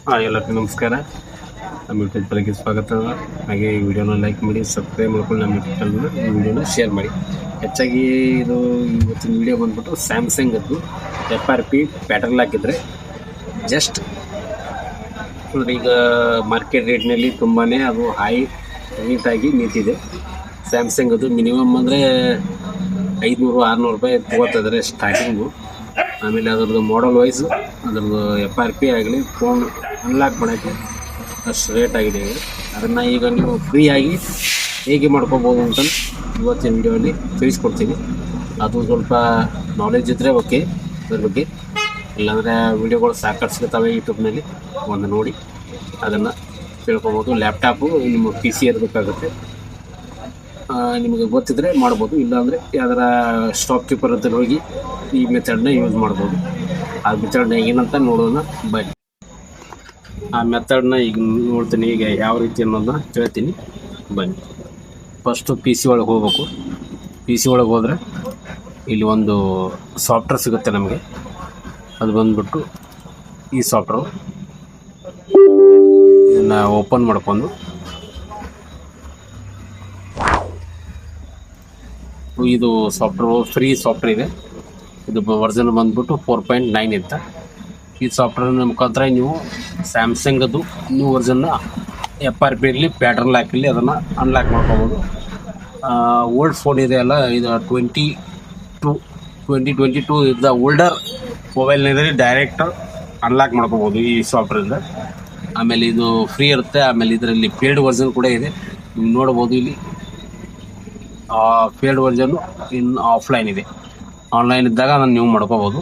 ಎಲ್ಲರಿಗೂ ನಮಸ್ಕಾರ. ನಮ್ಮ ಯೂಟ್ಯೂಬ್ ಚಾನಲ್ಗೆ ಸ್ವಾಗತ. ಹಾಗೆ ಈ ವಿಡಿಯೋನ ಲೈಕ್ ಮಾಡಿ, ಸಬ್ಸ್ಕ್ರೈಬ್ ಮಾಡ್ಕೊಂಡು ನಮ್ಮ ಯೂಟ್ಯೂಬ್ ಚಾನಲ್ನ ಈ ವಿಡಿಯೋನ ಶೇರ್ ಮಾಡಿ. ಹೆಚ್ಚಾಗಿ ಇದು ಇವತ್ತಿನ ವಿಡಿಯೋ ಬಂದ್ಬಿಟ್ಟು ಸ್ಯಾಮ್ಸಂಗ್ ಅದು FRP ಪ್ಯಾಟರ್ನ್ ಹಾಕಿದರೆ ಜಸ್ಟ್ ಈಗ ಮಾರ್ಕೆಟ್ ರೇಟ್ನಲ್ಲಿ ತುಂಬಾ ಅದು ಹೈ ನೀಟಾಗಿ ನಿಂತಿದೆ. ಸ್ಯಾಮ್ಸಂಗ್ ಅದು ಮಿನಿಮಮ್ ಅಂದರೆ 500-600 ರೂಪಾಯಿ ತೊಗೋತಿದ್ರೆ ಸ್ಟಾರ್ಟಿಂಗು. ಆಮೇಲೆ ಅದರದ್ದು ಮಾಡಲ್ ವೈಸು ಅದರದ್ದು FRP ಆಗಲಿ ಫೋನ್ ಅನ್ಲಾಕ್ ಮಾಡೋಕ್ಕೆ ಅಷ್ಟು ರೇಟ್ ಆಗಿದೆ. ಅದನ್ನು ಈಗ ನೀವು ಫ್ರೀಯಾಗಿ ಹೇಗೆ ಮಾಡ್ಕೋಬೋದು ಅಂತ ಇವತ್ತಿನ ವಿಡಿಯೋಲಿ ತಿಳಿಸ್ಕೊಡ್ತೀನಿ. ಅದು ಸ್ವಲ್ಪ ನಾಲೆಜ್ ಇದ್ದರೆ ಓಕೆ ಅದ್ರ ಬಗ್ಗೆ, ಇಲ್ಲಾಂದರೆ ವೀಡಿಯೋಗಳು ಸಾಕಷ್ಟು ಸಿಗ್ತವೆ ಯೂಟ್ಯೂಬ್ನಲ್ಲಿ, ಒಂದು ನೋಡಿ ಅದನ್ನು ತಿಳ್ಕೊಬೋದು. ಲ್ಯಾಪ್ಟಾಪು ನಿಮ್ಮ PC ಇರಬೇಕಾಗುತ್ತೆ. ನಿಮಗೆ ಗೊತ್ತಿದ್ದರೆ ಮಾಡ್ಬೋದು, ಇಲ್ಲಾಂದರೆ ಯಾವ್ದಾರ ಸ್ಟಾಪ್ ಕೀಪರ್ ಹತ್ರ ಹೋಗಿ ಈ ಮೆಥಡ್ನ ಯೂಸ್ ಮಾಡ್ಬೋದು. ಆ ಮೆಥಡ್ನ ಏನಂತ ನೋಡೋಣ ಬನ್ನಿ. ಆ ಮೆಥಡ್ನ ಈಗ ನೋಡ್ತೀನಿ, ಈಗ ಯಾವ ರೀತಿ ಅನ್ನೋದನ್ನ ಹೇಳ್ತೀನಿ ಬನ್ನಿ. ಫಸ್ಟು PC ಒಳಗೆ ಹೋಗ್ಬೇಕು. PC ಒಳಗೆ ಹೋದರೆ ಇಲ್ಲಿ ಒಂದು ಸಾಫ್ಟ್ವೇರ್ ಸಿಗುತ್ತೆ ನಮಗೆ. ಅದು ಬಂದ್ಬಿಟ್ಟು ಈ ಸಾಫ್ಟ್ವೇರು ಇದನ್ನು ಓಪನ್ ಮಾಡ್ಕೊಂಡು ಇದು ಸಾಫ್ಟ್ವೇರ್ ಫ್ರೀ ಸಾಫ್ಟ್ವೇರ್ ಇದೆ. ಇದು ವರ್ಜನ್ ಬಂದ್ಬಿಟ್ಟು 4.9 ಇತ್ತ. ಈ ಸಾಫ್ಟ್ವೇರ್ನ ಮುಖಾಂತರ ನೀವು ಸ್ಯಾಮ್ಸಂಗದು ನ್ಯೂ ವರ್ಜನ್ನ FRP ಇರಲಿ ಪ್ಯಾಟರ್ನ್ ಲಾಕ್ ಇರಲಿ ಅದನ್ನು ಅನ್ಲಾಕ್ ಮಾಡ್ಕೋಬೋದು. ಓಲ್ಡ್ ಫೋನ್ ಇದೆಯಲ್ಲ, ಇದು 2022 ಇದ್ದ ಓಲ್ಡರ್ ಮೊಬೈಲ್ನಿಂದಲೇ ಡೈರೆಕ್ಟ್ ಅನ್ಲಾಕ್ ಮಾಡ್ಕೋಬೋದು ಈ ಸಾಫ್ಟ್ವೇರಿಂದ. ಆಮೇಲೆ ಇದು ಫ್ರೀ ಇರುತ್ತೆ. ಆಮೇಲೆ ಇದರಲ್ಲಿ ಪೇಯ್ಡ್ ವರ್ಜನ್ ಕೂಡ ಇದೆ, ನೀವು ನೋಡ್ಬೋದು. ಇಲ್ಲಿ ಪೇಯ್ಡ್ ವರ್ಜನ್ನು ಇನ್ನು ಆಫ್ಲೈನ್ ಇದೆ, ಆನ್ಲೈನ್ ಇದ್ದಾಗ ಅದನ್ನು ನೀವು ಮಾಡ್ಕೋಬೋದು.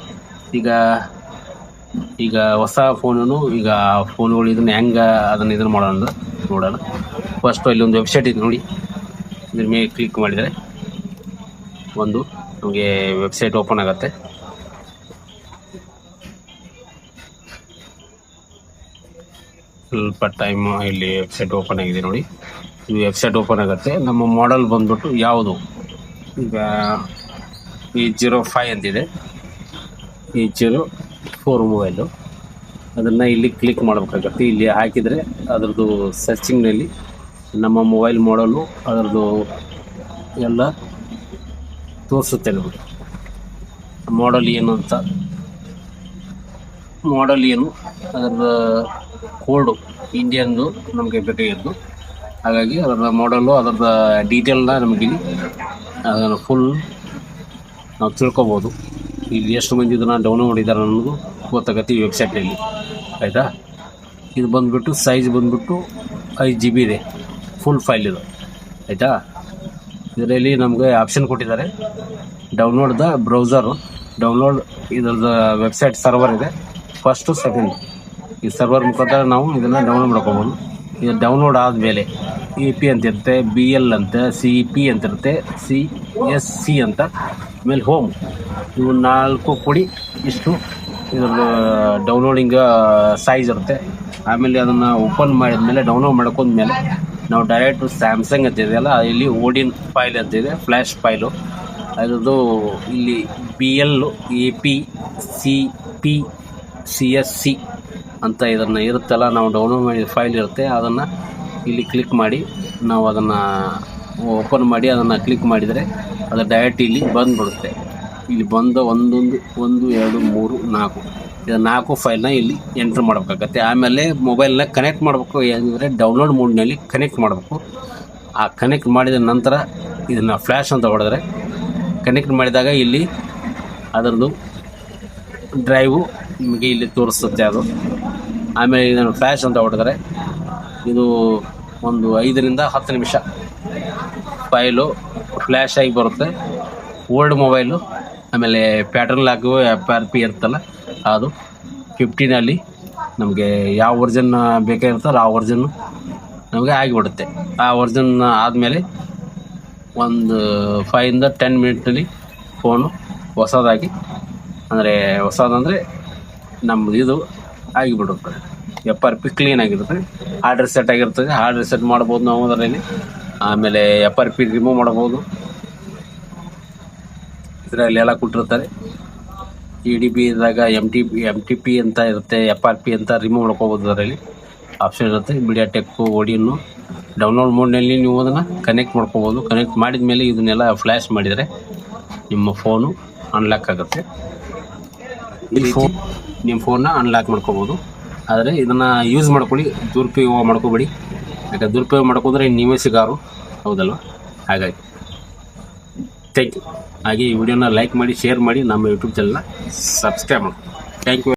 ಈಗ ಹೊಸ ಫೋನು, ಈಗ ಫೋನುಗಳು ಇದನ್ನು ಹೆಂಗೆ ಇದನ್ನು ಮಾಡೋಣ ನೋಡೋಣ. ಫಸ್ಟು ಇಲ್ಲಿ ಒಂದು ವೆಬ್ಸೈಟ್ ಇದೆ ನೋಡಿ, ಇದ್ರ ಮೇಲೆ ಕ್ಲಿಕ್ ಮಾಡಿದರೆ ಒಂದು ನಮಗೆ ವೆಬ್ಸೈಟ್ ಓಪನ್ ಆಗುತ್ತೆ. ಸ್ವಲ್ಪ ಟೈಮು ಇಲ್ಲಿ ವೆಬ್ಸೈಟ್ ಓಪನ್ ಆಗಿದೆ ನೋಡಿ. ಈ ವೆಬ್ಸೈಟ್ ಓಪನ್ ಆಗುತ್ತೆ. ನಮ್ಮ ಮಾಡೆಲ್ ಬಂದ್ಬಿಟ್ಟು ಯಾವುದು, ಈಗ E05 ಅಂತಿದೆ, E04 ಮೊಬೈಲು. ಅದನ್ನು ಇಲ್ಲಿ ಕ್ಲಿಕ್ ಮಾಡಬೇಕಾಗತ್ತೆ. ಇಲ್ಲಿ ಹಾಕಿದರೆ ಅದರದ್ದು ಸರ್ಚಿಂಗ್ನಲ್ಲಿ ನಮ್ಮ ಮೊಬೈಲ್ ಮಾಡಲು ಅದರದ್ದು ಎಲ್ಲ ತೋರಿಸುತ್ತೆ ನೋಡಿ. ಮಾಡಲ್ ಏನು ಅಂತ, ಅದರ ಕೋಡು ಇಂಡಿಯನ್ದು ನಮಗೆ ಬೇಕಾಗಿದ್ದು. ಹಾಗಾಗಿ ಅದರ ಮಾಡಲು ಅದರ ಡೀಟೇಲ್ನ ನಮಗೆ ಅದನ್ನು ಫುಲ್ ನಾವು ತಿಳ್ಕೊಬೋದು. ಇಲ್ಲಿ ಎಷ್ಟು ಮಂದಿ ಇದನ್ನು ಡೌನ್ಲೋಡ್ ಮಾಡಿದ್ದಾರೆ ಅನ್ನೋದು ಗೊತ್ತಾಗತ್ತೆ ಈ ವೆಬ್ಸೈಟ್ನಲ್ಲಿ, ಆಯಿತಾ. ಇದು ಬಂದುಬಿಟ್ಟು ಸೈಜ್ ಬಂದುಬಿಟ್ಟು 5 GB ಇದೆ, ಫುಲ್ ಫೈಲ್ ಇದು, ಆಯಿತಾ. ಇದರಲ್ಲಿ ನಮಗೆ ಆಪ್ಷನ್ ಕೊಟ್ಟಿದ್ದಾರೆ, ಡೌನ್ಲೋಡ್ ದ ಬ್ರೌಸರು, ಡೌನ್ಲೋಡ್ ಇದರದ್ದು ವೆಬ್ಸೈಟ್ ಸರ್ವರ್ ಇದೆ, ಫಸ್ಟು ಸೆಕೆಂಡ್. ಈ ಸರ್ವರ್ ಮುಖಾಂತರ ನಾವು ಇದನ್ನು ಡೌನ್ಲೋಡ್ ಮಾಡ್ಕೋಬೋದು. ಇದು ಡೌನ್ಲೋಡ್ ಆದಮೇಲೆ EP ಅಂತಿರುತ್ತೆ, BL ಅಂತ, CP ಅಂತಿರುತ್ತೆ, CSC ಅಂತ, ಆಮೇಲೆ ಹೋಮ್, ಇವು 4 ಕೂಡಿ ಇಷ್ಟು ಇದರ ಡೌನ್ಲೋಡಿಂಗ್ ಸೈಜ್ ಇರುತ್ತೆ. ಆಮೇಲೆ ಅದನ್ನು ಓಪನ್ ಮಾಡಿದ್ಮೇಲೆ, ಡೌನ್ಲೋಡ್ ಮಾಡ್ಕೊಂಡ್ಮೇಲೆ ನಾವು ಡೈರೆಕ್ಟು ಸ್ಯಾಮ್ಸಂಗ್ ಅಂತಿದೆಯಲ್ಲ, ಇಲ್ಲಿ ಓಡಿನ್ ಫೈಲ್ ಅಂತಿದೆ, ಫ್ಲ್ಯಾಶ್ ಫೈಲು. ಅದರದ್ದು ಇಲ್ಲಿ BL, AP, CP, CSC ಅಂತ ಇದನ್ನು ಇರುತ್ತಲ್ಲ, ನಾವು ಡೌನ್ಲೋಡ್ ಮಾಡಿದ ಫೈಲ್ ಇರುತ್ತೆ. ಅದನ್ನು ಇಲ್ಲಿ ಕ್ಲಿಕ್ ಮಾಡಿ ನಾವು ಅದನ್ನು ಓಪನ್ ಮಾಡಿ ಅದನ್ನು ಕ್ಲಿಕ್ ಮಾಡಿದರೆ ಅದು ಡೈರೆಕ್ಟ್ ಇಲ್ಲಿ ಬಂದುಬಿಡುತ್ತೆ. ಇಲ್ಲಿ ಬಂದು 1, 2, 3, 4 ಇದು 4 ಫೈಲ್ನ ಇಲ್ಲಿ ಎಂಟ್ರ್ ಮಾಡಬೇಕಾಗತ್ತೆ. ಆಮೇಲೆ ಮೊಬೈಲ್ನ ಕನೆಕ್ಟ್ ಮಾಡಬೇಕು, ಏನಂದರೆ ಡೌನ್ಲೋಡ್ ಮೋಡ್ನಲ್ಲಿ ಕನೆಕ್ಟ್ ಮಾಡಬೇಕು. ಆ ಕನೆಕ್ಟ್ ಮಾಡಿದ ನಂತರ ಇದನ್ನು ಫ್ಲ್ಯಾಶ್ ಅಂತ ಹೊಡೆದ್ರೆ ಕನೆಕ್ಟ್ ಮಾಡಿದಾಗ ಇಲ್ಲಿ ಅದರದ್ದು ಡ್ರೈವು ನಿಮಗೆ ಇಲ್ಲಿ ತೋರಿಸುತ್ತೆ ಅದು. ಆಮೇಲೆ ಇದನ್ನು ಫ್ಲ್ಯಾಶ್ ಅಂತ ಹೊಡೆದ್ರೆ ಇದು ಒಂದು 5-10 ನಿಮಿಷ ಫೈಲು ಫ್ಲ್ಯಾಶ್ ಆಗಿ ಬರುತ್ತೆ. ಓಲ್ಡ್ ಮೊಬೈಲು ಆಮೇಲೆ ಪ್ಯಾಟರ್ನ್ ಲಾಕು FRP ಇರುತ್ತಲ್ಲ, ಅದು 15 ನಮಗೆ ಯಾವ ವರ್ಜನ್ ಬೇಕಾಗಿರ್ತಲ್ಲ ಆ ವರ್ಜನ್ನು ನಮಗೆ ಆಗಿಬಿಡುತ್ತೆ. ಆ ವರ್ಜನ್ ಆದಮೇಲೆ ಒಂದು 5-10 ಮಿನಿಟ್ನಲ್ಲಿ ಫೋನು ಹೊಸದಾಗಿ, ಹೊಸದಂದರೆ ನಮ್ಮದು ಇದು ಆಗಿಬಿಡುತ್ತೆ. FRP ಕ್ಲೀನ್ ಆಗಿರುತ್ತೆ, ಹಾರ್ಡ್ ರಿಸೆಟ್ ಆಗಿರ್ತದೆ. ಹಾರ್ಡ್ ರಿಸೆಟ್ ಮಾಡ್ಬೋದು ನಾವು ಅದರಲ್ಲಿ. ಆಮೇಲೆ FRP ರಿಮೂವ್ ಮಾಡ್ಬೋದು, ಇದರಲ್ಲಿ ಎಲ್ಲ ಕೊಟ್ಟಿರ್ತಾರೆ. EDP ಇದ್ದಾಗ MTP ಅಂತ ಇರುತ್ತೆ, FRP ಅಂತ ರಿಮೂವ್ ಮಾಡ್ಕೋಬೋದು. ಅದರಲ್ಲಿ ಆಪ್ಷನ್ ಇರುತ್ತೆ. ಮೀಡಿಯಾಟೆಕ್ಕು ಓಡಿಯನ್ನು ಡೌನ್ಲೋಡ್ ಮೋಡ್ನಲ್ಲಿ ನೀವು ಅದನ್ನು ಕನೆಕ್ಟ್ ಮಾಡ್ಕೋಬೋದು. ಕನೆಕ್ಟ್ ಮಾಡಿದ ಮೇಲೆ ಇದನ್ನೆಲ್ಲ ಫ್ಲ್ಯಾಶ್ ಮಾಡಿದರೆ ನಿಮ್ಮ ಫೋನು ಅನ್ಲಾಕ್ ಆಗುತ್ತೆ. ನಿಮ್ಮ ಫೋನ್ನ ಅನ್ಲಾಕ್ ಮಾಡ್ಕೋಬೋದು. ಆದರೆ ಇದನ್ನು ಯೂಸ್ ಮಾಡ್ಕೊಳ್ಳಿ, ದುರುಪಯೋಗ ಮಾಡ್ಕೋಬೇಡಿ. ಯಾಕಂದ್ರೆ ದುರುಪಯೋಗ ಮಾಡ್ಕೊಂಡ್ರೆ ನೀವೇ ಸಿಗಾರು, ಹೌದಲ್ವ? ಹಾಗಾಗಿ ಥ್ಯಾಂಕ್ ಯು. ಹಾಗೆ ಈ ವಿಡಿಯೋನ ಲೈಕ್ ಮಾಡಿ, ಶೇರ್ ಮಾಡಿ, ನಮ್ಮ ಯೂಟ್ಯೂಬ್ ಚಾನಲ್ನ ಸಬ್ಸ್ಕ್ರೈಬ್ ಮಾಡಿ. Thank you.